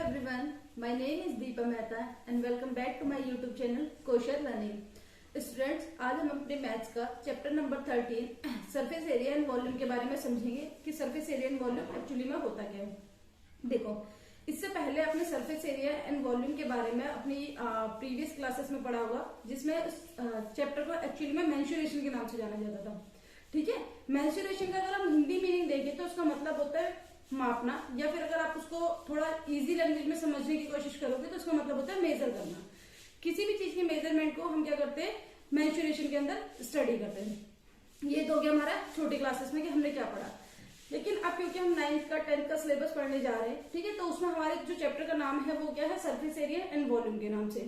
everyone, my name is Deepa Mehta and welcome back to my YouTube channel Kosher Learning. Students, आज हम अपने maths का chapter number 13 surface area and volume के बारे में समझेंगे कि surface area and volume actually में होता क्या है। देखो, इससे पहले आपने सरफेस एरिया एंड वॉल्यूम के बारे में अपनी प्रीवियस क्लासेस में पढ़ा होगा, जिसमें चैप्टर को एक्चुअली में मेंसुरेशन के नाम से जाना जाता था। ठीक है, मेंसुरेशन का अगर हम हिंदी मीनिंग देखें तो उसका मतलब होता है मापना, या फिर अगर आप उसको थोड़ा इजी लैंग्वेज में समझने की कोशिश करोगे तो उसका मतलब होता है मेजर करना। किसी भी चीज के मेजरमेंट को हम क्या करते हैं, मेंसुरेशन के अंदर स्टडी करते हैं। ये तो हो गया हमारा छोटी क्लासेस में कि हमने क्या पढ़ा। लेकिन अब क्योंकि हम 9th का 10th का सिलेबस पढ़ने जा रहे हैं, ठीक है, तो उसमें हमारे जो चैप्टर का नाम है वो क्या है, सरफेस एरिया एंड वॉल्यूम के नाम से।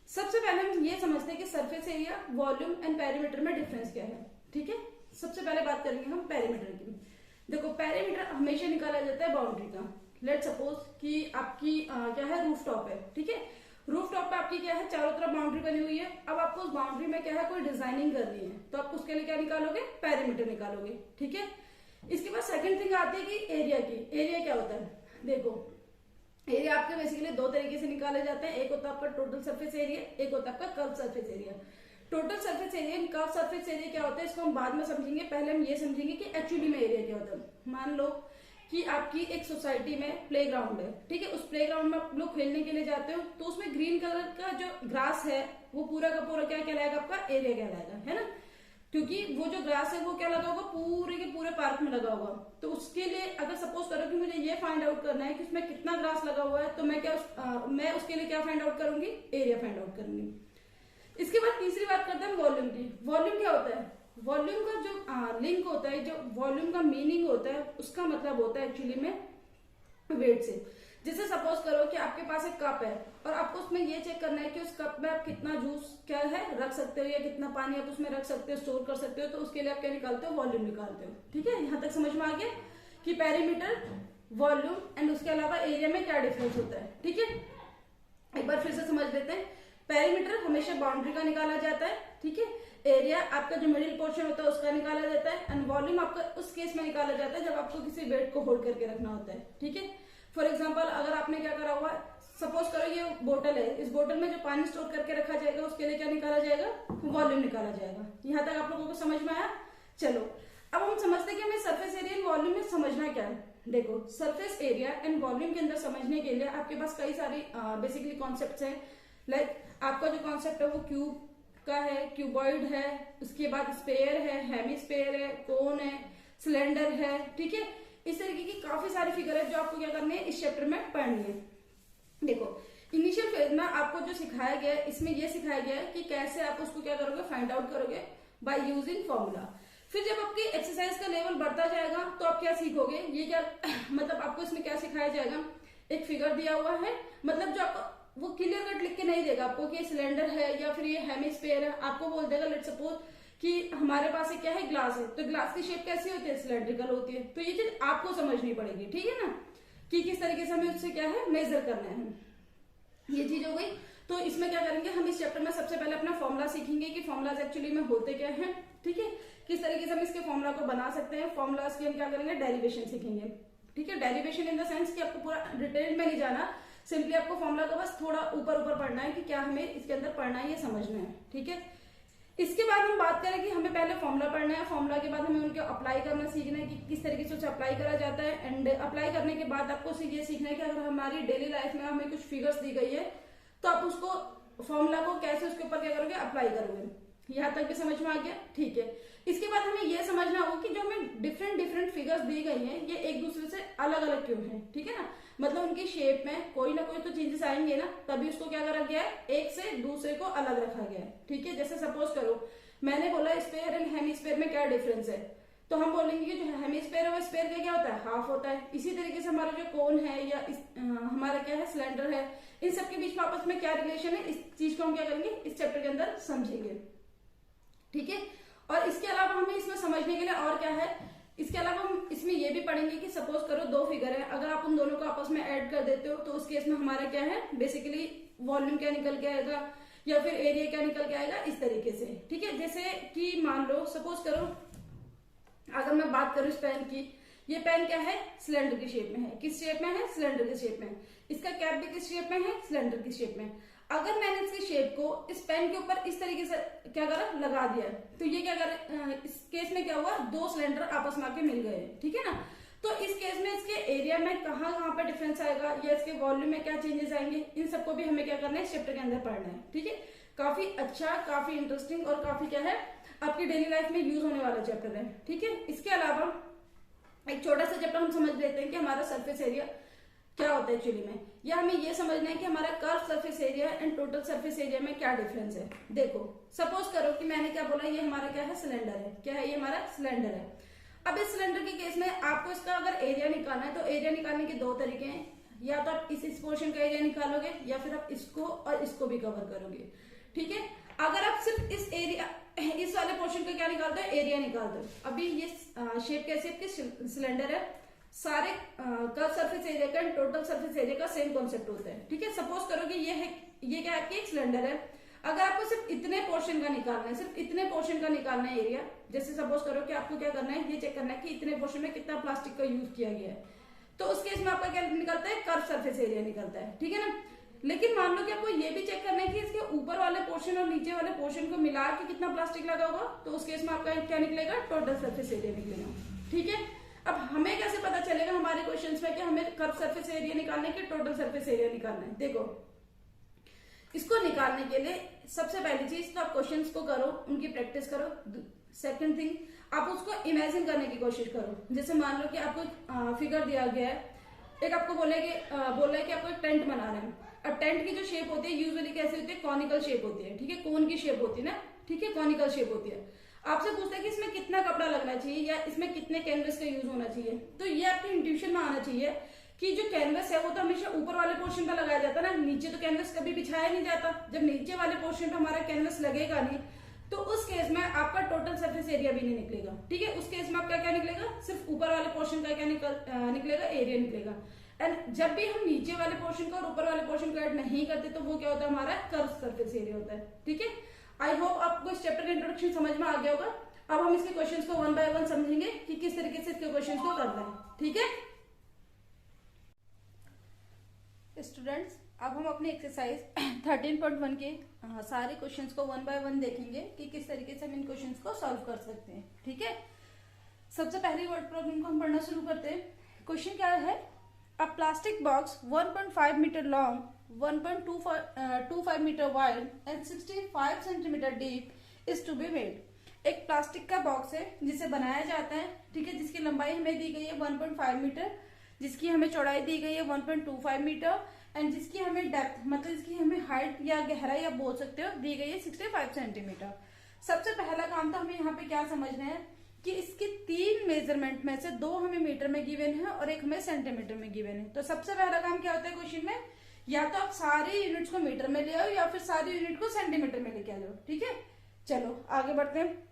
सबसे पहले हम ये समझते हैं कि surface area, volume and perimeter में डिफरेंस क्या है। ठीक है, सबसे पहले बात करेंगे हम पेरीमीटर की। देखो, पेरीमीटर हमेशा निकाला जाता है बाउंड्री का। लेट सपोज कि आपकी क्या है, रूफ टॉप है। ठीक है, रूफ टॉप पे आपकी क्या है, चारों तरफ बाउंड्री बनी हुई है। अब आपको उस बाउंड्री में क्या है, कोई डिजाइनिंग करनी है, तो आप उसके लिए क्या निकालोगे, पेरीमीटर निकालोगे। ठीक है, इसके बाद सेकंड थिंग आती है कि एरिया की। एरिया क्या होता है, देखो, एरिया आपके बेसिकली दो तरीके से निकाले जाते हैं। एक होता है आपका टोटल सरफेस एरिया, एक होता है आपका curve surface area. Total surface area and curve surface area क्या होता है, इसको हम बाद में समझेंगे। पहले हम ये समझेंगे कि एक्चुअली में एरिया क्या होता है। मान लो कि आपकी एक सोसाइटी में प्लेग्राउंड है। ठीक है, उस प्लेग्राउंड में आप लोग खेलने के लिए जाते हो, तो उसमें ग्रीन कलर का जो ग्रास है वो पूरा का पूरा क्या कहलाएगा, आपका एरिया कहलाएगा, है ना। क्योंकि वो जो ग्रास है वो क्या लगा होगा, पूरे के पूरे पार्क में लगा होगा। तो उसके लिए अगर सपोज करो कि मुझे ये फाइंड आउट करना है कि उसमें कितना ग्रास लगा हुआ है, तो मैं उसके लिए क्या फाइंड आउट करूंगी, एरिया फाइंड आउट करूंगी। इसके बाद तीसरी बात करते हैं वॉल्यूम की। वॉल्यूम क्या होता है, वॉल्यूम का जो लिंक होता है, जो वॉल्यूम का मीनिंग होता है, उसका मतलब होता है एक्चुअली में वेट से। जैसे सपोज करो कि आपके पास एक कप है और आपको उसमें ये चेक करना है कि उस कप में आप कितना जूस क्या है रख सकते हो, या कितना पानी आप उसमें रख सकते हो, स्टोर कर सकते हो। तो उसके लिए आप क्या निकालते हो, वॉल्यूम निकालते हो। ठीक है, यहां तक समझ में आ गया कि पेरीमीटर, वॉल्यूम एंड उसके अलावा एरिया में क्या डिफरेंस होता है। ठीक है, एक बार फिर से समझ लेते हैं। पेरीमीटर हमेशा बाउंड्री का निकाला जाता है। ठीक है, एरिया आपका जो मिडिल पोर्शन होता है उसका निकाला जाता है, एंड वॉल्यूम आपका उस केस में निकाला जाता है जब आपको किसी वेट को होल्ड करके रखना होता है। ठीक है, फॉर एग्जाम्पल अगर आपने क्या करा हुआ, सपोज करो ये बोतल है, इस बोतल में जो पानी स्टोर करके रखा जाएगा उसके लिए क्या निकाला जाएगा, वॉल्यूम निकाला जाएगा। यहां तक आप लोगों को समझ में आया। चलो, अब हम समझते हैं कि हमें सरफेस एरिया एंड वॉल्यूम में समझना क्या है। देखो, सरफेस एरिया एंड वॉल्यूम के अंदर समझने के लिए आपके पास कई सारी बेसिकली कॉन्सेप्ट हैं। लाइक आपका जो कॉन्सेप्ट है वो क्यूब का है, क्यूबॉइड है, उसके बाद स्पेयर है, हेमिस्फेयर है, कोन है, सिलेंडर है। ठीक है, इस तरीके की काफी सारी फिगर है जो आपको क्या करनी है, इस चैप्टर में पढ़नी है। देखो, इनिशियल फेज में आपको जो सिखाया गया है, इसमें यह सिखाया गया है कि कैसे आप उसको क्या करोगे, फाइंड आउट करोगे बाय यूजिंग फॉर्मूला। फिर जब आपकी एक्सरसाइज का लेवल बढ़ता जाएगा तो आप क्या सीखोगे, ये क्या मतलब आपको इसमें क्या सिखाया जाएगा, एक फिगर दिया हुआ है, मतलब जो आपको वो क्लियर कट लिख के नहीं देगा आपको कि ये सिलेंडर है या फिर ये हेमिस्फेयर है। आपको बोल देगा लेट सपोज कि हमारे पास क्या है, ग्लास है, तो ग्लास की शेप कैसी होती है, सिलेंड्रिकल होती है। तो ये चीज आपको समझनी पड़ेगी। ठीक है ना, कि किस तरीके से हमें उससे क्या है, मेजर करना है। ये चीज हो गई। तो इसमें क्या करेंगे, हम इस चैप्टर में सबसे पहले अपना फॉर्मुला सीखेंगे कि फॉर्मुलाज एक्चुअली में होते क्या है। ठीक है, किस तरीके से हम इसके फॉर्मुला को बना सकते हैं। फॉर्मुलाज की हम क्या करेंगे, डेरिवेशन सीखेंगे। ठीक है, डेरिवेशन इन द सेंस कि आपको पूरा डिटेल में नहीं जाना, सिंपली आपको फॉर्मुला का बस थोड़ा ऊपर ऊपर पढ़ना है कि क्या हमें इसके अंदर पढ़ना है, ये समझना है। ठीक है, इसके बाद हम बात करें कि हमें पहले फॉर्मुला पढ़ना है, फॉर्मुला के बाद हमें उनके अप्लाई करना सीखना है कि किस तरीके से उसे अप्लाई करा जाता है। एंड अप्लाई करने के बाद आपको ये सीखना है कि अगर हमारी डेली लाइफ में हमें कुछ फिगर्स दी गई है तो आप उसको फॉर्मुला को कैसे उसके ऊपर क्या करोगे, अप्लाई करोगे। यहां तक भी समझ में आ गया। ठीक है, इसके बाद हमें यह समझना होगा कि जो हमें डिफरेंट डिफरेंट फिगर्स दी गई हैं ये एक दूसरे से अलग अलग क्यों हैं। ठीक है ना, मतलब उनकी शेप में कोई ना कोई तो चेंजेस आएंगे ना, तभी उसको क्या करा गया है, एक से दूसरे को अलग रखा गया है। ठीक है, जैसे सपोज करो मैंने बोला स्पेयर एंड हेमिस्फेयर में क्या डिफरेंस है, तो हम बोलेंगे कि जो हेमिस्फेयर है वो स्पेयर का क्या होता है, हाफ होता है। इसी तरीके से हमारा जो कोन है या हमारा क्या है, सिलेंडर है, इन सबके बीच में आपस में क्या रिलेशन है, इस चीज को हम क्या करेंगे, इस चैप्टर के अंदर समझेंगे। ठीक है, और इसके अलावा हमें इसमें समझने के लिए और क्या है, इसके अलावा हम इसमें ये भी पढ़ेंगे कि सपोज करो दो फिगर है, अगर आप उन दोनों को आपस में ऐड कर देते हो तो उस केस में हमारा क्या है, बेसिकली वॉल्यूम क्या निकल के आएगा या फिर एरिया क्या निकल के आएगा, इस तरीके से। ठीक है, जैसे कि मान लो सपोज करो अगर मैं बात करूं इस पेन की, ये पेन क्या है, सिलेंडर की शेप में है। किस शेप में है, सिलेंडर की शेप में। इसका कैप भी किस शेप में है, सिलेंडर की शेप में। अगर मैंने इसकी शेप को इस पेन के ऊपर इस तरीके से क्या करा, लगा दिया, तो ये क्या करे, इस केस में क्या हुआ, दो सिलेंडर आपस में आके मिल गए, ठीक है ना। तो इस केस में इसके एरिया में कहाँ कहाँ पर डिफरेंस आएगा या इसके वॉल्यूम में क्या चेंजेस आएंगे, इन सबको भी हमें क्या करना है, इस चैप्टर के अंदर पढ़ना है, ठीक है। काफी अच्छा, काफी इंटरेस्टिंग और काफी क्या है, आपकी डेली लाइफ में यूज होने वाला चैप्टर है, ठीक है। इसके अलावा एक छोटा सा चैप्टर हम समझ लेते हैं कि हमारा सरफेस एरिया क्या होता है एक्चुअली में, या हमें ये समझना है कि हमारा curve surface area and total surface area में क्या डिफरेंस है। देखो सपोज करो कि मैंने क्या बोला, ये हमारा क्या है, सिलेंडर है। क्या है, ये हमारा सिलेंडर है। अब इस सिलेंडर के केस में आपको इसका अगर एरिया निकालना है तो एरिया निकालने के दो तरीके हैं, या तो आप इस पोर्शन का एरिया निकालोगे या फिर आप इसको और इसको भी कवर करोगे, ठीक है। अगर आप सिर्फ इस एरिया, इस वाले पोर्शन का क्या निकालते हो, एरिया निकालते हो। अभी ये शेप कैसे आपकी सिलेंडर है, सारे कर्व सरफेस एरिया का टोटल सरफेस एरिया का सेम कॉन्सेप्ट होता है, ठीक है। सपोज करो कि ये है, ये क्या आपकी एक सिलेंडर है। अगर आपको सिर्फ इतने पोर्शन का निकालना है, सिर्फ इतने पोर्शन का निकालना है एरिया, जैसे सपोज करो कि आपको क्या करना है, ये चेक करना है कि इतने पोर्शन में कितना प्लास्टिक का यूज किया गया है, तो उस केस में आपका क्या निकलता है, कर्व सरफेस एरिया निकलता है, ठीक है ना। लेकिन मान लो कि आपको ये भी चेक करना है कि इसके ऊपर वाले पोर्शन और नीचे वाले पोर्शन को मिला के कितना प्लास्टिक लगा होगा, तो उस केस में आपका क्या निकलेगा, टोटल सरफेस एरिया निकलेगा, ठीक है। अब हमें कैसे पता चलेगा हमारे क्वेश्चंस में कि हमें कर्व सरफेस एरिया निकालना है कि टोटल सरफेस एरिया निकालना है। देखो इसको निकालने के लिए सबसे पहली चीज तो आप क्वेश्चंस को करो, उनकी प्रैक्टिस करो। सेकंड थिंग, आप उसको इमेजिन करने की कोशिश करो। जैसे मान लो कि आपको फिगर दिया गया है, एक आपको बोला है कि आपको एक टेंट बना रहे हैं। अब टेंट की जो शेप होती है यूजुअली कैसी होती है, कॉनिकल शेप होती है, ठीक है, कोन की शेप होती है ना, ठीक है, कॉनिकल शेप होती है। आपसे पूछता है कि इसमें कितना कपड़ा लगना चाहिए या इसमें कितने कैनवस का यूज होना चाहिए, तो ये आपके इंट्यूशन में आना चाहिए कि जो कैनवस है वो तो हमेशा ऊपर वाले पोर्शन पर लगाया जाता है ना, नीचे तो कैनवस कभी बिछाया नहीं जाता। जब नीचे वाले पोर्शन पर हमारा कैनवस लगेगा नहीं, तो उस केस में आपका टोटल सरफेस एरिया भी नहीं निकलेगा, ठीक है। उस केस में आपका क्या निकलेगा, सिर्फ ऊपर वाले पोर्शन का क्या निकलेगा, एरिया निकलेगा। एंड जब भी हम नीचे वाले पोर्शन को और ऊपर वाले पोर्शन को ऐड नहीं करते तो वो क्या होता है, हमारा कर्व सरफेस एरिया होता है, ठीक है। आई होप आपको इस चैप्टर का इंट्रोडक्शन समझ में आ गया होगा। अब हम इसके क्वेश्चंस को वन बाय वन समझेंगे कि किस तरीके से इसके क्वेश्चंस को करना है, ठीक है स्टूडेंट्स। अब हम अपनी एक्सरसाइज 13.1 के सारे क्वेश्चंस को वन बाय वन देखेंगे कि किस तरीके से हम इन क्वेश्चंस को सॉल्व कर सकते हैं, ठीक है। सबसे पहली वर्ड प्रॉब्लम को हम पढ़ना शुरू करते हैं। क्वेश्चन क्या है, a plastic box 1.5 metre long, 1.25 metre wide and 65 centimetre deep is to be made. एक प्लास्टिक का बॉक्स है जिसे बनाया जाता है, ठीक है, जिसकी लंबाई हमें दी गई है 1.5 मीटर, जिसकी हमें चौड़ाई दी गई है 1.25 मीटर एंड जिसकी हमें डेप्थ मतलब जिसकी हमें हाइट या गहराई आप बोल सकते हो दी गई है 65 सेंटीमीटर। सबसे पहला काम तो हमें यहाँ पे क्या समझना है कि इसके 3 मेजरमेंट में से 2 हमें मीटर में गिवन है और 1 हमें सेंटीमीटर में गिवन है। तो सबसे पहला काम क्या होता है क्वेश्चन में, या तो आप सारी यूनिट्स को मीटर में ले आओ या फिर सारी यूनिट को सेंटीमीटर में लेके आ जाओ, ठीक है। चलो आगे बढ़ते हैं।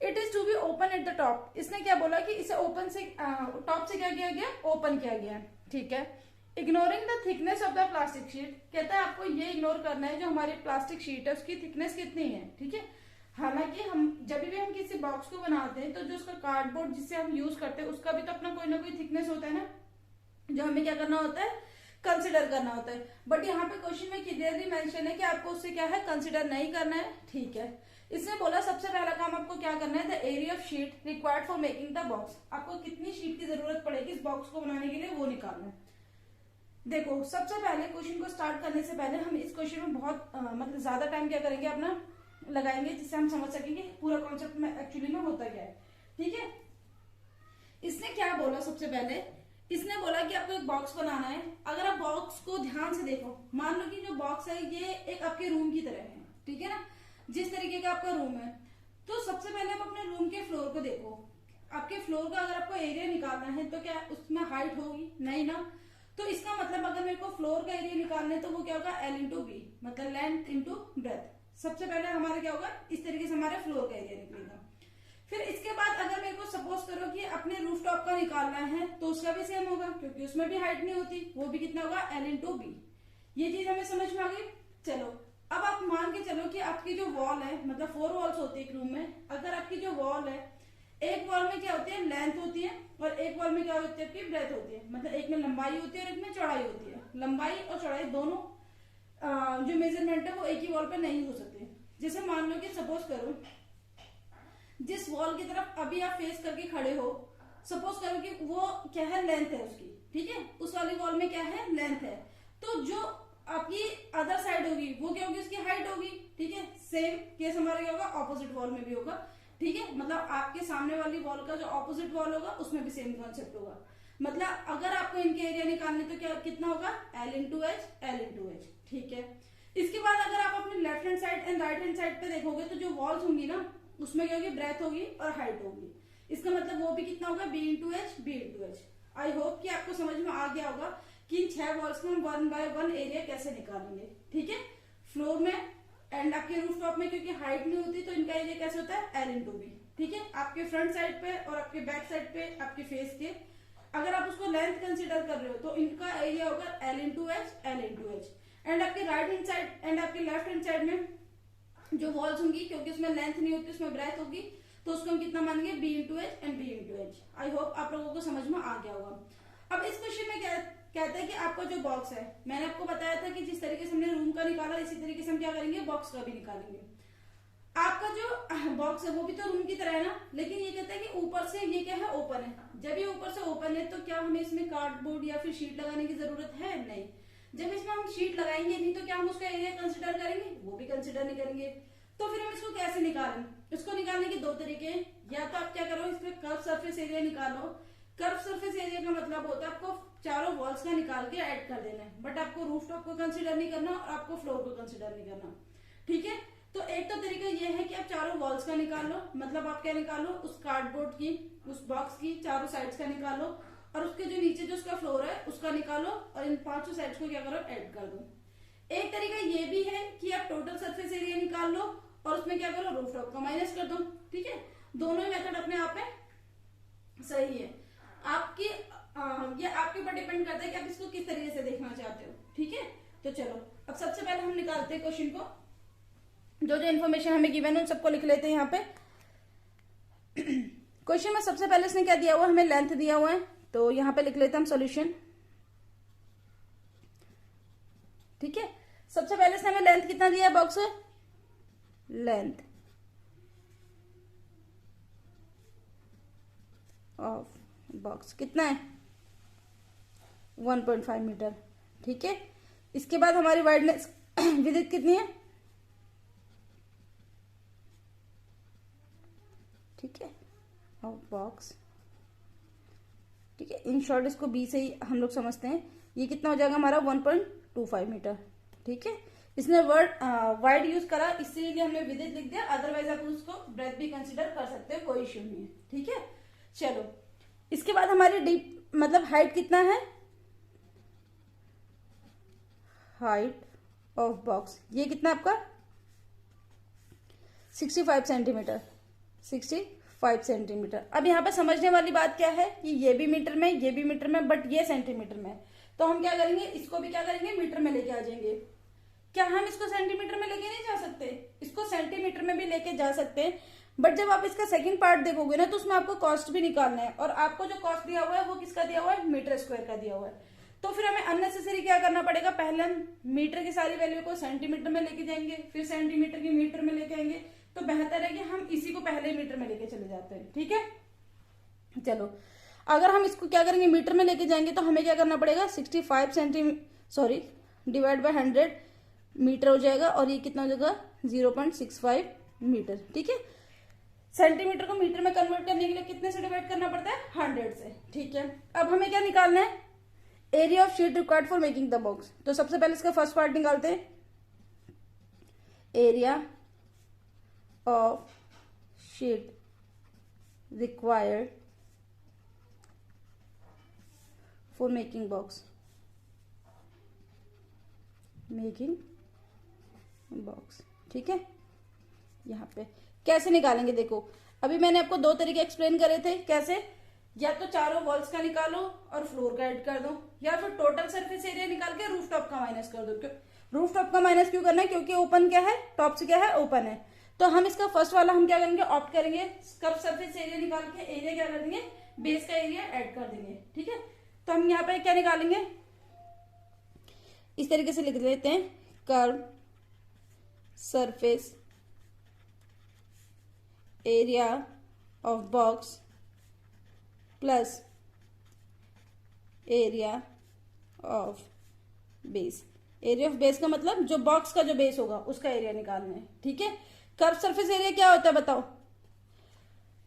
It is to be open at the top. इसने क्या बोला कि इसे ओपन से टॉप से क्या किया गया, ओपन किया गया, ठीक है। Ignoring the thickness of the plastic sheet, कहता है आपको ये इग्नोर करना है जो हमारी प्लास्टिक शीट है उसकी थिकनेस कितनी है, ठीक है। हालांकि हम जब भी हम किसी बॉक्स को बनाते हैं तो जो उसका कार्डबोर्ड जिसे हम यूज करते हैं उसका भी तो अपना कोई ना कोई थिकनेस होता है ना, जो हमें क्या करना होता है, कंसिडर करना होता है। बट यहाँ पे क्वेश्चन में क्लियरली मेंशन है कि आपको उससे क्या है, कंसिडर नहीं करना है, ठीक है। इसने बोला सबसे पहला काम आपको क्या करना है, the area of sheet required for making the box. आपको कितनी शीट की जरूरत पड़ेगी इस बॉक्स को बनाने के लिए वो निकालना है। देखो सबसे पहले क्वेश्चन को स्टार्ट करने से पहले हम इस क्वेश्चन में बहुत मतलब ज्यादा टाइम क्या करेंगे अपना लगाएंगे, जिससे हम समझ सकेंगे पूरा कॉन्सेप्ट में एक्चुअली में होता क्या है, ठीक है। इसने क्या बोला, सबसे पहले इसने बोला कि आपको एक बॉक्स बनाना है। अगर आप बॉक्स को ध्यान से देखो, मान लो कि जो बॉक्स है ये एक आपके रूम की तरह है, ठीक है ना, जिस तरीके का आपका रूम है। तो सबसे पहले आप अपने रूम के फ्लोर को देखो। आपके फ्लोर का अगर आपको एरिया निकालना है तो क्या उसमें हाइट होगी, नहीं ना। तो इसका मतलब अगर मेरे को फ्लोर का एरिया निकालना है तो वो क्या होगा, L इंटू बी, मतलब लेंथ इंटू ब्रेथ। सबसे पहले हमारा क्या होगा, इस तरीके से हमारे फ्लोर का एरिया निकलेगा। फिर इसके बाद अगर मेरे को सपोज करो कि अपने रूफ टॉप का निकालना है तो उसका भी सेम होगा, क्योंकि उसमें भी हाइट नहीं होती, वो भी कितना होगा, L इंटू बी। ये चीज हमें समझ में आ गई। चलो अब आप मान के चलो कि आपकी जो वॉल है, मतलब 4 वॉल्स होती है एक रूम में, अगर आपकी जो वॉल है एक वॉल में क्या होती है, लेंथ होती है, और एक वॉल में क्या होती है, आपकी ब्रेथ होती है। मतलब एक में लंबाई होती है और एक में चौड़ाई होती है। लंबाई और चौड़ाई दोनों जो मेजरमेंट है वो एक ही वॉल पे नहीं हो सकते। जैसे मान लो कि सपोज करो जिस वॉल की तरफ अभी आप फेस करके खड़े हो, सपोज करो कि वो क्या है, लेंथ है उसकी, ठीक है, उस वाली वॉल में क्या है, लेंथ है, तो जो आपकी अदर साइड होगी वो क्या होगी, उसकी हाइट होगी, ठीक है। सेम केस हमारा क्या होगा, ऑपोजिट वॉल में भी होगा, ठीक है। मतलब आपके सामने वाली वॉल का जो ऑपोजिट वॉल होगा उसमें भी सेम कॉन्सेप्ट होगा। मतलब अगर आपको इनके एरिया निकालने तो क्या कितना होगा, L into H, L into H, ठीक है। इसके बाद अगर आप अपने left hand side and right hand side पे देखोगे तो जो वॉल्स होंगी ना उसमें क्या होगी, ब्रेथ होगी और हाइट होगी। इसका मतलब वो भी कितना होगा, B into H, B into H. I hope कि आपको समझ में आ गया होगा कि इन 6 वॉल्स में हम 1 बाय 1 एरिया कैसे निकालेंगे, ठीक है। फ्लोर में एंड आपके रूफ टॉप में क्योंकि हाइट नहीं होती तो इनका एरिया कैसे होता है, L इंटू बी, ठीक है। आपके फ्रंट साइड पे और आपके बैक साइड पे आपके फेस के अगर आप उसको लेंथ कंसीडर कर रहे हो तो इनका एरिया होगा L into H, L into H. And आपके राइट हैंड साइड एंड आपके लेफ्ट हैंड साइड में जो वॉल्स होंगी क्योंकि उसमें लेंथ नहीं होती उसमें ब्रेथ होगी, तो उसको हम कितना मानेंगे, B into H and B into H. I hope आप लोगों को समझ में आ गया होगा। अब इस क्वेश्चन में क्या कहता है कि आपका जो बॉक्स है, मैंने आपको बताया था कि जिस तरीके से हमने रूम का निकाला इसी तरीके से हम क्या करेंगे, बॉक्स का भी निकालेंगे। आपका जो बॉक्स है वो भी तो रूम की तरह है ना, लेकिन ये कहता है कि ऊपर से ये क्या है, ओपन है। जब ये ऊपर से ओपन है तो क्या हमें इसमें कार्डबोर्ड या फिर शीट लगाने की जरूरत है, नहीं। जब इसमें हम शीट लगाएंगे नहीं तो क्या हम उसका एरिया कंसिडर करेंगे, वो भी कंसिडर नहीं करेंगे। तो फिर हम इसको कैसे निकालें, इसको निकालने के दो तरीके हैं। या तो आप क्या करो, इसमें कर्व सरफेस एरिया निकालो। कर्व सरफेस एरिया का मतलब होता है आपको चारों वॉल्स का निकाल के ऐड कर देना है, बट आपको रूफ टॉप को कंसिडर नहीं करना और आपको फ्लोर को कंसिडर नहीं करना, ठीक है। तो एक तो तरीका ये है कि आप चारों वॉल्स का निकाल लो, मतलब आप क्या निकालो, उस कार्डबोर्ड की, उस बॉक्स की चारों साइड्स का निकालो और उसके जो नीचे जो उसका फ्लोर है उसका निकालो और इन पांचों साइड्स को क्या करो, ऐड कर दो। एक तरीका ये भी है कि आप टोटल सरफेस एरिया निकाल लो और उसमें क्या करो, रूफ टॉप का माइनस कर दो, ठीक है। दोनों ही मेथड अपने आप में सही है। आपकी ये आपके ऊपर डिपेंड करता है कि आप इसको किस तरीके से देखना चाहते हो, ठीक है। तो चलो अब सबसे पहले हम निकालते हैं क्वेश्चन को। जो जो इन्फॉर्मेशन हमें गिवन है उन सबको लिख लेते हैं यहाँ पे। क्वेश्चन में सबसे पहले इसने क्या दिया हुआ है, हमें लेंथ दिया हुआ है, तो यहाँ पे लिख लेते हैं हम सॉल्यूशन, ठीक है। सबसे पहले इसने हमें लेंथ कितना दिया है बॉक्स, लेंथ ऑफ बॉक्स कितना है, 1.5 मीटर, ठीक है। इसके बाद हमारी वाइडनेस विड्थ कितनी है, ठीक है, ऑफ बॉक्स, ठीक है। इन शॉर्ट इसको बी से ही हम लोग समझते हैं। ये कितना हो जाएगा हमारा 1.25 मीटर, ठीक है। इसने वर्ड वाइड यूज करा इसीलिए हमने विड्थ लिख दिया, अदरवाइज आप उसको ब्रेथ भी कंसीडर कर सकते हो, कोई इश्यू नहीं है, ठीक है। चलो इसके बाद हमारी डीप मतलब हाइट कितना है, हाइट ऑफ बॉक्स ये कितना आपका 65 सेंटीमीटर, 65 सेंटीमीटर। अब यहाँ पे समझने वाली बात क्या है कि ये भी मीटर में, ये भी मीटर में, बट ये सेंटीमीटर में, तो हम क्या करेंगे, इसको भी क्या करेंगे, मीटर में लेके आ जाएंगे। क्या हम इसको सेंटीमीटर में लेके नहीं जा सकते, इसको सेंटीमीटर में भी लेके जा सकते हैं, बट जब आप इसका सेकंड पार्ट देखोगे ना तो उसमें आपको कॉस्ट भी निकालना है, और आपको जो कॉस्ट दिया हुआ है वो किसका दिया हुआ है, मीटर स्क्वायर का दिया हुआ है। तो फिर हमें अननेसेसरी क्या करना पड़ेगा, पहले हम मीटर की सारी वैल्यू को सेंटीमीटर में लेके जाएंगे, फिर सेंटीमीटर की मीटर में लेके आएंगे, तो बेहतर है कि हम इसी को पहले मीटर में लेके चले जाते हैं, ठीक है। चलो अगर हम इसको क्या करेंगे, मीटर में लेके जाएंगे तो हमें क्या करना पड़ेगा, 65 सेंटीमीटर डिवाइड बाय 100 मीटर हो जाएगा, और ये कितना हो जाएगा 0.65 मीटर, ठीक है। सेंटीमीटर को मीटर में कन्वर्ट करने के लिए कितने से डिवाइड करना पड़ता है, 100 से, ठीक है। अब हमें क्या निकालना है, area of sheet required for making the box. तो सबसे पहले इसका फर्स्ट पार्ट निकालते हैं, area of sheet required for making box, making box, ठीक है। यहाँ पे कैसे निकालेंगे, देखो अभी मैंने आपको दो तरीके एक्सप्लेन करे थे, कैसे, या तो चारों वॉल्स का निकालो और फ्लोर का ऐड कर दो, या फिर टोटल सरफेस एरिया निकाल के रूफ टॉप का माइनस कर दो। रूफ टॉप का माइनस क्यों करना है, क्योंकि ओपन क्या है, टॉप से क्या है, ओपन है, तो हम इसका फर्स्ट वाला हम क्या करेंगे, ऑप्ट करेंगे कर्व सरफेस एरिया निकाल के एरिया क्या कर देंगे, बेस का एरिया ऐड कर देंगे। ठीक है, तो हम यहाँ पे क्या निकालेंगे, इस तरीके से लिख लेते हैं, curve surface area of box plus area of base. Area of base का मतलब जो बॉक्स का जो बेस होगा उसका एरिया निकालना है। ठीक है, कर्व सरफेस एरिया क्या होता है बताओ,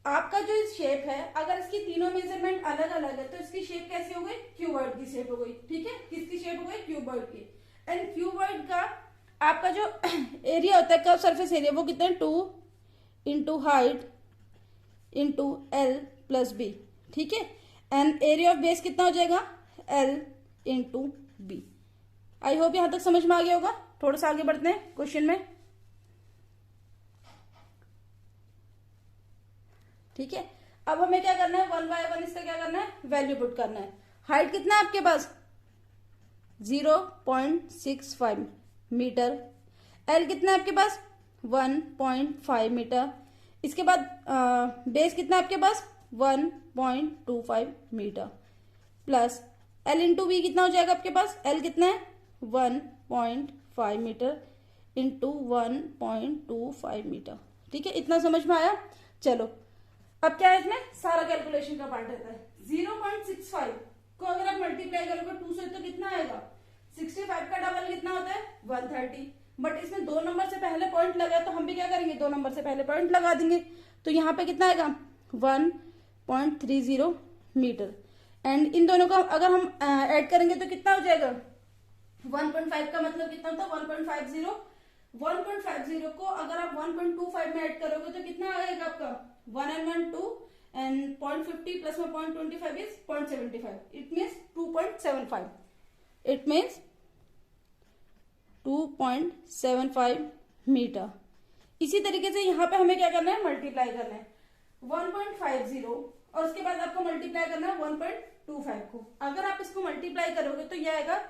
आपका जो शेप है अगर इसकी तीनों मेजरमेंट अलग अलग है तो इसकी शेप कैसी हो गई, क्यूबॉइड की शेप हो गई। ठीक है, किसकी शेप हो गई, क्यूबॉइड की। एंड क्यूबॉइड का आपका जो एरिया होता है कर्व सरफेस एरिया वो कितना है, 2 into height into L plus B. ठीक है, एंड एरिया ऑफ बेस कितना हो जाएगा, L into B. I hope यहां तक समझ में आ गया होगा। थोड़ा सा आगे बढ़ते हैं क्वेश्चन में। ठीक है, अब हमें क्या करना है, 1 बाय 1 इसका क्या करना है, वैल्यू पुट करना है। हाइट कितना है आपके पास, 0.65 मीटर। एल कितना है आपके पास, 1.5 मीटर। इसके बाद बेस कितना है आपके पास, 1.25 metre plus L into B कितना हो जाएगा आपके पास, एल कितना है 1.5 मीटर इंटू 1.25 मीटर। ठीक है, इतना समझ में आया। चलो अब क्या है, इसमें सारा कैलकुलेशन का पार्ट रहता है। 0.65 को अगर आप मल्टीप्लाई करोगे 2 से तो कितना आएगा, 65 का डबल कितना होता है 130। बट इसमें 2 नंबर से पहले पॉइंट लगा तो हम भी क्या करेंगे, 2 नंबर से पहले पॉइंट लगा देंगे। तो यहाँ पे कितना आएगा 1.30 मीटर। एंड इन दोनों का अगर हम ऐड करेंगे तो कितना हो जाएगा, 1.5 का मतलब कितना होता है 1.50। 1.50 को अगर आप 1.25 में ऐड करोगे तो कितना आएगा आपका 1 and 1 2 and 0.50 plus 0.25 is 0.75. It means 2.75. It means 2.75 metre. इसी तरीके से यहाँ पे हमें क्या करना है, मल्टीप्लाई करना है 1.50 और उसके बाद आपको मल्टीप्लाई करना है 1.25 को। अगर आप इसको मल्टीप्लाई करोगे तो यह आएगा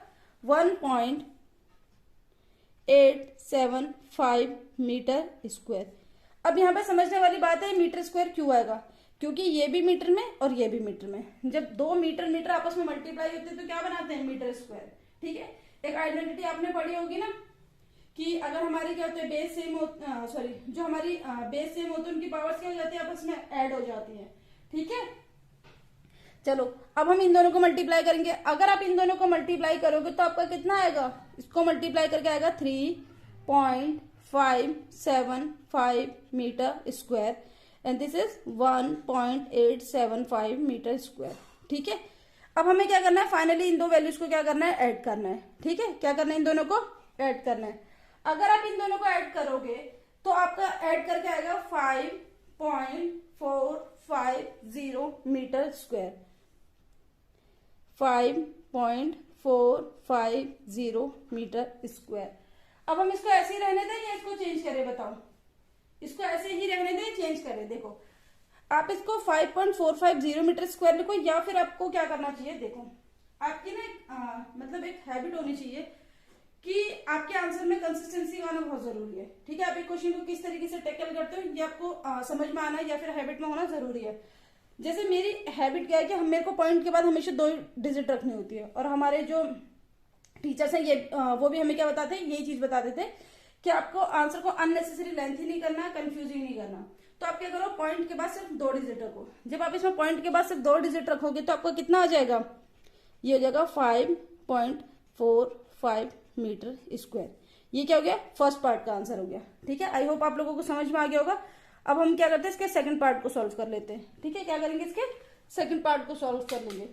1.875 मीटर स्क्वायर। अब यहाँ पे समझने वाली बात है मीटर स्क्वायर क्यों आएगा, क्योंकि ये भी मीटर में और ये भी मीटर में। जब 2 मीटर आपस में मल्टीप्लाई होते हैं तो क्या बनाते हैं, मीटर स्क्वायर। ठीक है, एक आइडेंटिटी आपने पढ़ी होगी ना कि अगर हमारी क्या होता है बेस सेम हो, सॉरी जो हमारी बेस सेम होती है उनकी पावर्स क्या हो जाती है, आपस में ऐड हो जाती है। ठीक है, चलो अब हम इन दोनों को मल्टीप्लाई करेंगे। अगर आप इन दोनों को मल्टीप्लाई करोगे तो आपका कितना आएगा, इसको मल्टीप्लाई करके आएगा 3.575 metre square and this is 1.875 metre square. ठीक है, अब हमें क्या करना है, फाइनली इन दो वैल्यूज को क्या करना है, ऐड करना है। ठीक है, क्या करना है, इन दोनों को ऐड करना है। अगर आप इन दोनों को ऐड करोगे तो आपका ऐड करके आएगा 5.450 मीटर स्क्वायर। 5.450 metre square. अब हम इसको ऐसे ही रहने दें या इसको चेंज करें, बताओ। इसको ऐसे ही रहने दें, चेंज करें। देखो आप इसको 5.450 मीटर स्क्वायर लिखो या फिर आपको क्या करना चाहिए, देखो आपकी ना मतलब एक हैबिट होनी चाहिए कि आपके आंसर में कंसिस्टेंसी आना बहुत जरूरी है। ठीक है, आप एक क्वेश्चन को किस तरीके से टैकल करते हो ये आपको समझ में आना या फिर हैबिट में होना जरूरी है। जैसे मेरी हैबिट क्या है कि मेरे को पॉइंट के बाद हमेशा 2 डिजिट रखनी होती है और हमारे जो टीचर्स हैं ये वो भी हमें क्या बताते हैं, यही चीज बताते थे कि आपको आंसर को अननेसेसरी लेंथी नहीं करना, कंफ्यूजिंग नहीं करना। तो आप क्या करो, पॉइंट के बाद सिर्फ 2 डिजिट रखो। जब आप इसमें पॉइंट के बाद सिर्फ 2 डिजिट रखोगे तो आपको कितना आ जाएगा, ये हो जाएगा 5.45 मीटर स्क्वायर। ये क्या हो गया, फर्स्ट पार्ट का आंसर हो गया। ठीक है, आई होप आप लोगों को समझ में आ गया होगा। अब हम क्या करते हैं, इसके सेकंड पार्ट को सॉल्व कर लेते हैं। ठीक है, क्या करेंगे, इसके सेकंड पार्ट को सॉल्व कर लेंगे।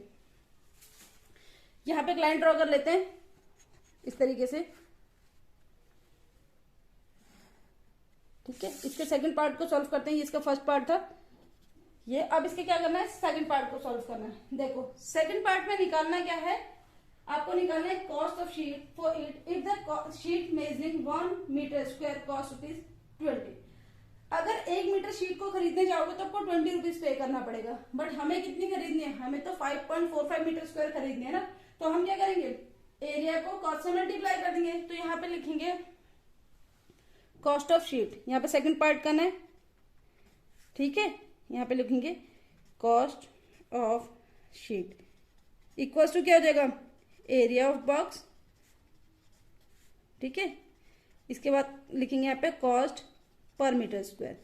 यहां पे एक लाइन ड्रॉ कर लेते हैं इस तरीके से। ठीक है, इसके सेकंड पार्ट को सॉल्व करते हैं। ये इसका फर्स्ट पार्ट था ये। अब इसके क्या करना है, सेकंड पार्ट को सॉल्व करना है। देखो सेकंड पार्ट में निकालना क्या है, आपको निकालना है cost of sheet for it if the sheet measuring 1 metre square cost rupees 20। अगर 1 मीटर शीट को खरीदने जाओगे तो आपको 20 रुपीज पे करना पड़ेगा। बट हमें कितनी खरीदनी है, हमें तो 5.45 मीटर स्क्वायर खरीदनी है ना। तो हम क्या करेंगे, एरिया को कॉस्ट से मल्टीप्लाई कर देंगे। तो यहाँ पे लिखेंगे कॉस्ट ऑफ शीट, यहाँ पे सेकंड पार्ट करना है, ठीक है। यहाँ पे लिखेंगे cost of sheet equals to क्या हो जाएगा, एरिया ऑफ बॉक्स, ठीक है। इसके बाद लिखेंगे यहाँ पे कॉस्ट पर मीटर स्क्वायर,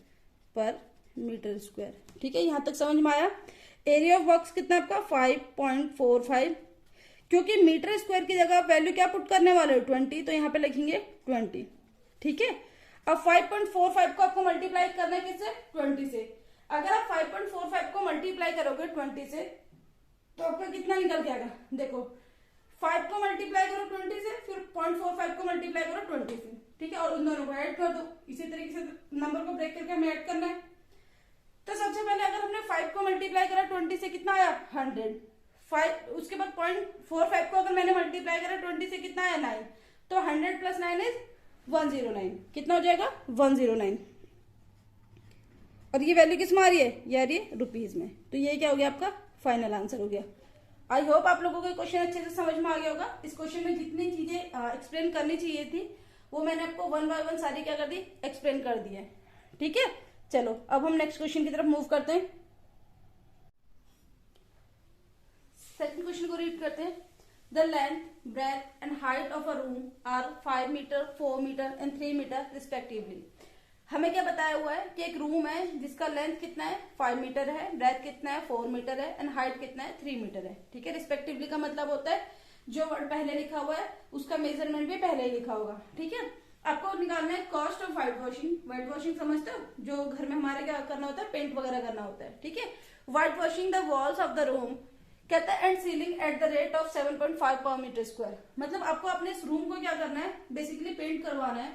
ठीक है। यहाँ तक समझ में आया। एरिया ऑफ बॉक्स कितना आपका 5.45, क्योंकि मीटर स्क्वायर की जगह आप वैल्यू क्या पुट करने वाले हो 20, तो यहाँ पे लिखेंगे 20, ठीक है। अब 5.45 को आपको मल्टीप्लाई करना है किससे, 20 से। अगर आप 5.45 को मल्टीप्लाई करोगे 20 से तो आपका कितना निकल के आएगा, देखो 5 को मल्टीप्लाई करो 20 से, फिर 0.45 को मल्टीप्लाई करो 20 से, ठीक है। और उन दोनों को ऐड कर दो, इसी तरीके से नंबर को ब्रेक करके हमें ऐड करना है। तो सबसे पहले अगर हमने 5 को मल्टीप्लाई करा 20 से कितना आया 100, 5 उसके बाद 0.45 को अगर मैंने मल्टीप्लाई करा 20 से कितना आया 9, तो 100 प्लस 9 इज 109, कितना हो जाएगा 109। और ये वैल्यू किस में आ रही है, ये आ रही है रुपीज में। तो ये क्या हो गया आपका फाइनल आंसर हो गया। आई होप आप लोगों को क्वेश्चन अच्छे से समझ में आ गया होगा। इस क्वेश्चन में जितनी चीजें एक्सप्लेन करनी चाहिए थी वो मैंने आपको 1 बाय 1 सारी क्या कर दी, एक्सप्लेन कर दी है, ठीक है। चलो अब हम नेक्स्ट क्वेश्चन की तरफ मूव करते हैं। सेकंड क्वेश्चन को रीड करते हैं। The length, breadth and height of a room are 5 metre, 4 metre and 3 metre respectively. हमें क्या बताया हुआ है कि एक रूम है जिसका लेंथ कितना है 5 मीटर है, ब्रेथ कितना है 4 मीटर है एंड हाइट कितना है 3 मीटर है, ठीक है। रिस्पेक्टिवली का मतलब होता है जो वर्ड पहले लिखा हुआ है उसका मेजरमेंट भी पहले ही लिखा होगा, ठीक है। आपको निकालना है cost of white washing. White washing समझते हो, जो घर में हमारे क्या करना होता है, पेंट वगैरह करना होता है, ठीक है। White washing the walls of the room कहता है and ceiling at the rate of 7.5 पर मीटर स्क्वायर। मतलब आपको अपने इस रूम को क्या करना है, बेसिकली पेंट करवाना है,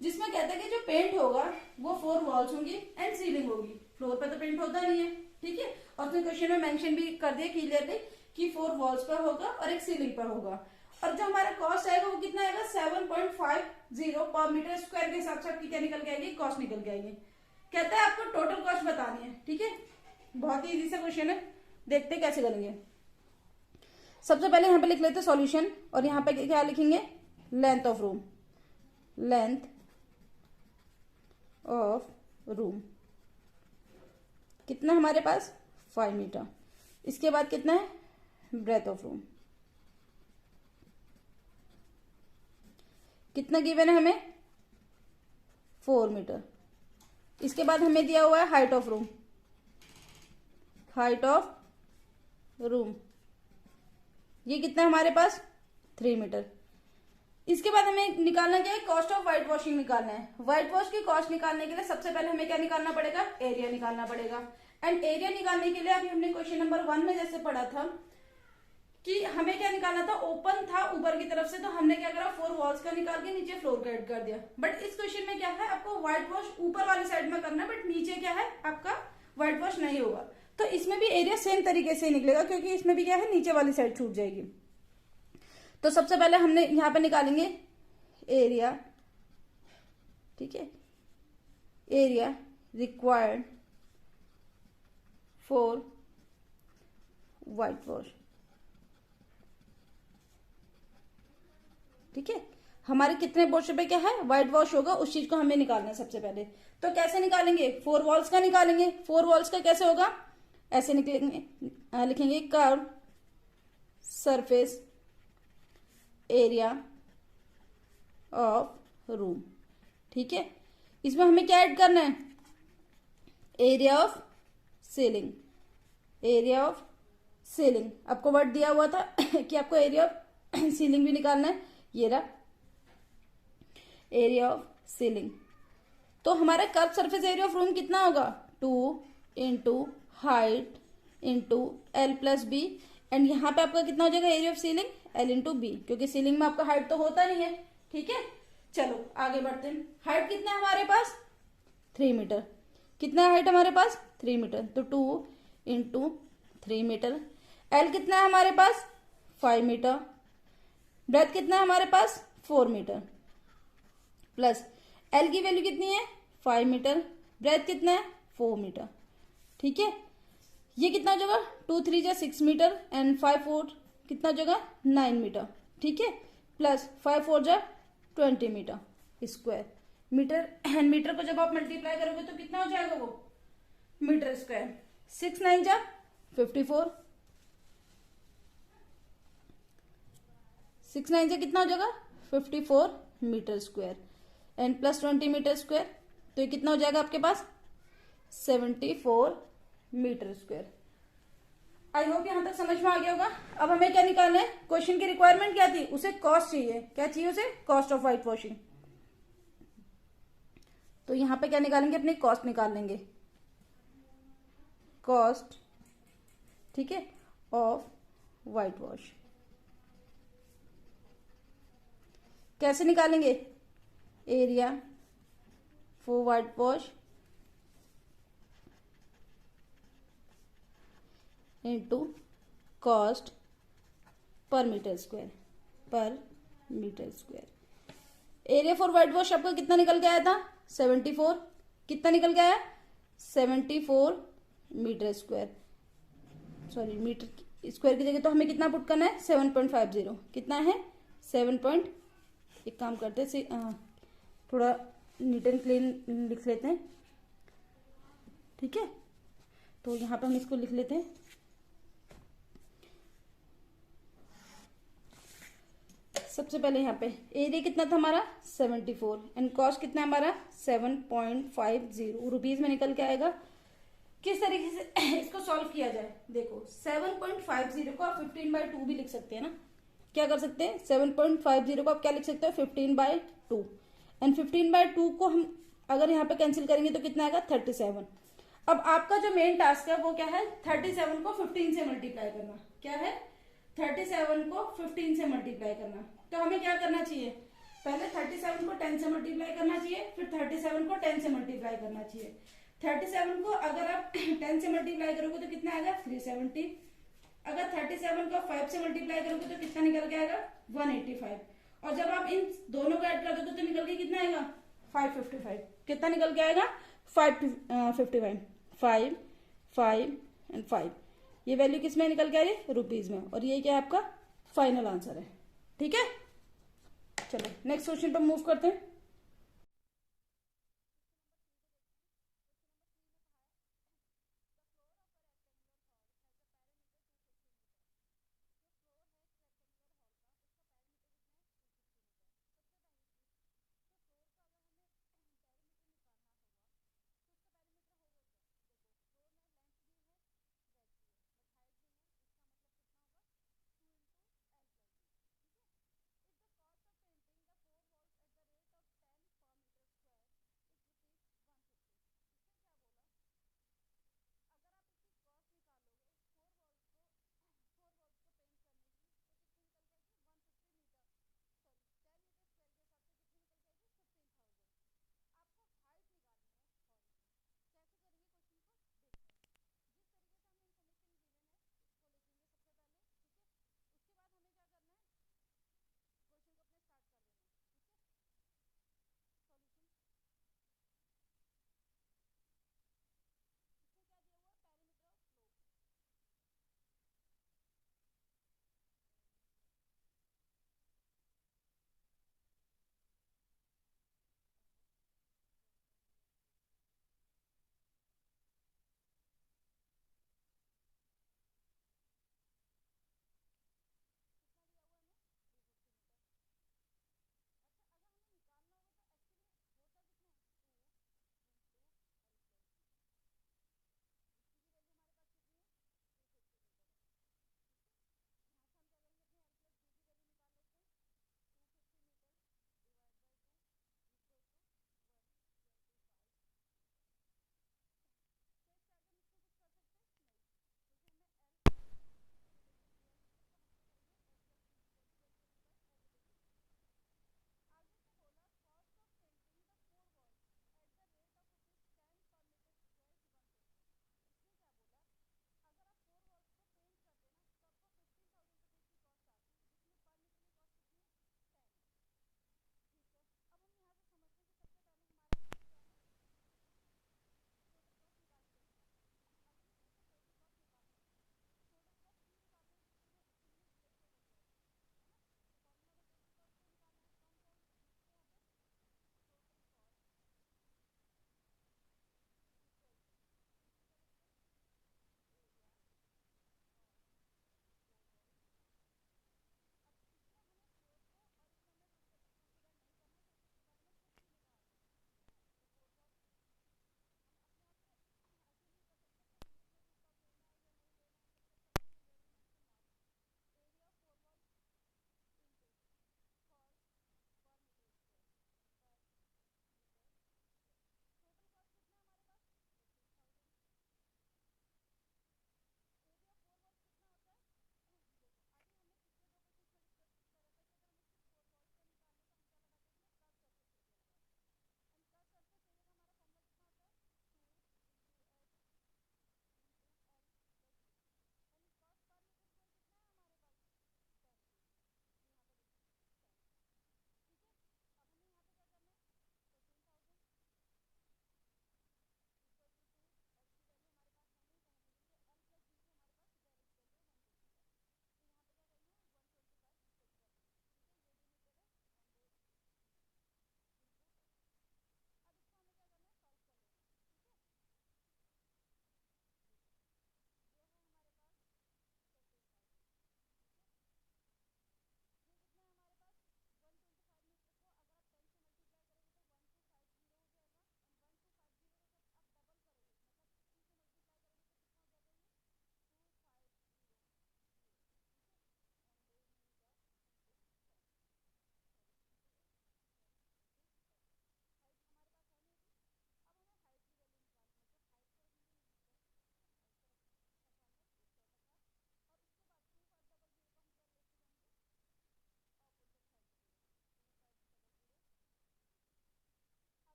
जिसमें कहता है कि जो पेंट होगा वो 4 वॉल्स होंगी एंड सीलिंग होगी। फ्लोर पर तो पेंट होता नहीं है, ठीक है। और उसने क्वेश्चन में मेंशन भी कर दिया क्लियरली कि 4 वॉल्स पर होगा और एक सीलिंग पर होगा। और जो हमारा कॉस्ट आएगा वो कितना आएगा 7.50 पर मीटर स्क्वायर के हिसाब से आपकी क्या निकल के आएगी, कॉस्ट निकल के आएगी। कहता है आपको टोटल कॉस्ट बतानी है, ठीक है। बहुत ही इजी सा क्वेश्चन है, देखते कैसे करेंगे। सबसे पहले यहाँ पे लिख लेते सॉल्यूशन, और यहाँ पे क्या लिखेंगे, length of room, length of room कितना हमारे पास 5 मीटर। इसके बाद कितना है ब्रेथ ऑफ रूम, कितना गिवन है हमें 4 मीटर। इसके बाद हमें दिया हुआ है height of room, height of room ये कितना है हमारे पास 3 मीटर। इसके बाद हमें निकालना क्या है, कॉस्ट ऑफ व्हाइट वॉशिंग निकालना है। व्हाइट वॉश की कॉस्ट निकालने के लिए सबसे पहले हमें क्या निकालना पड़ेगा, एरिया निकालना पड़ेगा। एंड एरिया निकालने के लिए अभी हमने क्वेश्चन नंबर 1 में जैसे पढ़ा था कि हमें क्या निकालना था, ओपन था ऊपर की तरफ से, तो हमने क्या करा 4 वॉल्स का निकाल के नीचे फ्लोर का ऐड कर दिया। बट इस क्वेश्चन में क्या है, आपको व्हाइट वॉश ऊपर वाली साइड में करना है, बट नीचे क्या है आपका व्हाइट वॉश नहीं होगा। तो इसमें भी एरिया सेम तरीके से निकलेगा, क्योंकि इसमें भी क्या है नीचे वाली साइड छूट जाएगी। तो सबसे पहले हमने यहां पे निकालेंगे एरिया, ठीक है, area required for white wash, ठीक है। हमारे कितने पोर्शन पे क्या है व्हाइट वॉश होगा, उस चीज को हमें निकालना है सबसे पहले। तो कैसे निकालेंगे, 4 वॉल्स का निकालेंगे। 4 वॉल्स का कैसे होगा, ऐसे निकलेंगे, लिखेंगे curve surface area of room, ठीक है। इसमें हमें क्या ऐड करना है, area of ceiling, area of ceiling. आपको वर्ड दिया हुआ था कि आपको एरिया ऑफ सीलिंग भी निकालना है, ये रहा एरिया ऑफ सीलिंग। तो हमारा curve surface area of room कितना होगा 2 into height into L plus B, and यहाँ पे आपका कितना हो जाएगा area of ceiling L into B, क्योंकि सीलिंग में आपका हाइट तो होता नहीं है, ठीक है। चलो आगे बढ़ते हैं। हाइट कितना है हमारे पास 3 मीटर, कितना हाइट हमारे पास 3 मीटर, तो 2 इंटू 3 मीटर। एल कितना है हमारे पास 5 मीटर, ब्रेथ कितना है हमारे पास 4 मीटर, प्लस एल की वैल्यू कितनी है 5 मीटर, ब्रेथ कितना है 4 मीटर, ठीक है। ये कितना हो जाएगा 2 3 जा 6 मीटर एंड 5 4 कितना हो जाएगा 9 मीटर, ठीक है, प्लस 5 4 जा 20 metre square. Metre, and metre को जब आप मल्टीप्लाई करोगे तो कितना हो जाएगा वो मीटर स्क्वायर। 6 9 जा 54, 6 9 से कितना हो जाएगा 54 metre square, and plus 20 metre square, तो ये कितना हो जाएगा आपके पास 74 मीटर स्क्वायर। आई होप यहां तक समझ में आ गया होगा। अब हमें क्या निकालना है, क्वेश्चन की रिक्वायरमेंट क्या थी, उसे कॉस्ट चाहिए। क्या चाहिए उसे, कॉस्ट ऑफ व्हाइट वॉशिंग। तो यहां पे क्या निकालेंगे, अपनी कॉस्ट निकाल लेंगे, कॉस्ट, ठीक है, ऑफ व्हाइट वॉश। कैसे निकालेंगे, area for white wash into cost per metre square, per metre square. Area for white wash आपका कितना निकल के आया था 74, कितना निकल के आया 74 metre square, sorry metre square की जगह तो हमें कितना पुट करना है 7.50, कितना है 7. एक काम करते हैं, थोड़ा नीट एंड क्लीन लिख लेते हैं, ठीक है। तो यहां पे हम इसको लिख लेते हैं, सबसे पहले यहाँ पे एरिया कितना था हमारा 74 एंड कॉस्ट कितना हमारा 7.50 रुपीज में निकल के आएगा। किस तरीके से इसको सॉल्व किया जाए, देखो 7.50 को आप 15/2 भी लिख सकते हैं ना। क्या कर सकते हैं, 7.50 को आप क्या लिख सकते हो 15/2, एंड 15/2 को हम अगर यहाँ पे कैंसिल करेंगे तो कितना आएगा 37। अब आपका जो मेन टास्क है वो क्या है, 37 को 15 से मल्टीप्लाई करना। क्या है, 37 को 15 से मल्टीप्लाई करना। तो हमें क्या करना चाहिए, पहले 37 को 10 से मल्टीप्लाई करना चाहिए, फिर 37 को 10 से मल्टीप्लाई करना चाहिए। 37 को अगर आप 10 से मल्टीप्लाई करोगे तो कितना आएगा 370, अगर 37 को 5 से मल्टीप्लाई करोगे तो कितना निकल के आएगा 185, और जब आप इन दोनों को ऐड कर दोगे तो निकल के कितना आएगा 555, कितना निकल के आएगा 555, 5 5 एंड 5, ये वैल्यू किस में निकल के आ रही है रुपीज में, और ये क्या है आपका फाइनल आंसर है, ठीक है। चलो नेक्स्ट क्वेश्चन पर मूव करते हैं।